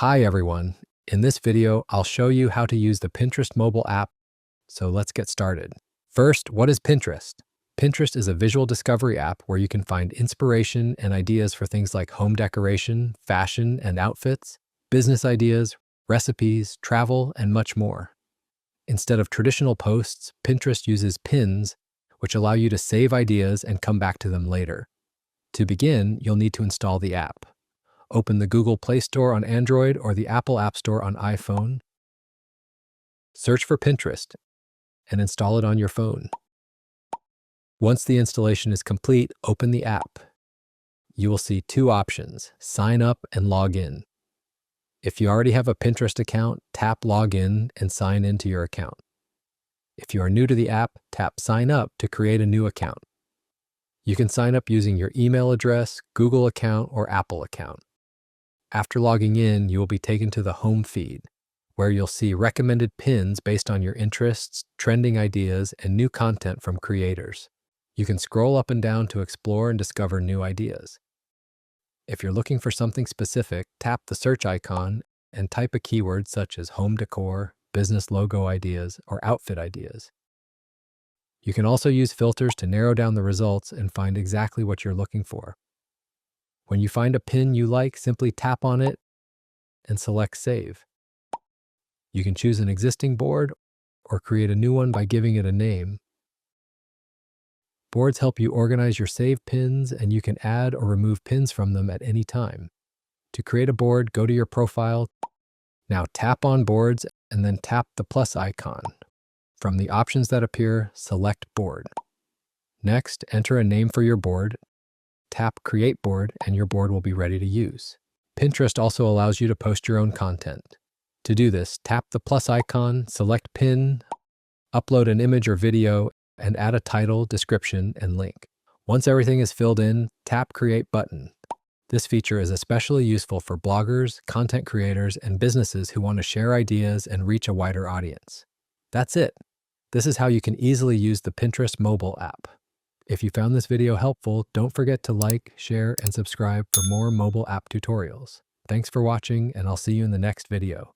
Hi everyone. In this video, I'll show you how to use the Pinterest mobile app. So let's get started. First, what is Pinterest? Pinterest is a visual discovery app where you can find inspiration and ideas for things like home decoration, fashion and outfits, business ideas, recipes, travel, and much more. Instead of traditional posts, Pinterest uses pins, which allow you to save ideas and come back to them later. To begin, you'll need to install the app. Open the Google Play Store on Android or the Apple App Store on iPhone. Search for Pinterest and install it on your phone. Once the installation is complete, open the app. You will see two options, sign up and log in. If you already have a Pinterest account, tap Login and sign into your account. If you are new to the app, tap Sign Up to create a new account. You can sign up using your email address, Google account, or Apple account. After logging in, you will be taken to the home feed, where you'll see recommended pins based on your interests, trending ideas, and new content from creators. You can scroll up and down to explore and discover new ideas. If you're looking for something specific, tap the search icon and type a keyword such as home decor, business logo ideas, or outfit ideas. You can also use filters to narrow down the results and find exactly what you're looking for. When you find a pin you like, simply tap on it and select Save. You can choose an existing board or create a new one by giving it a name. Boards help you organize your saved pins, and you can add or remove pins from them at any time. To create a board, go to your profile. Now tap on Boards and then tap the plus icon. From the options that appear, select Board. Next, enter a name for your board. Tap Create Board and your board will be ready to use. Pinterest also allows you to post your own content. To do this, tap the plus icon, select Pin, upload an image or video, and add a title, description, and link. Once everything is filled in, tap Create button. This feature is especially useful for bloggers, content creators, and businesses who want to share ideas and reach a wider audience. That's it. This is how you can easily use the Pinterest mobile app. If you found this video helpful, don't forget to like, share, and subscribe for more mobile app tutorials. Thanks for watching, and I'll see you in the next video.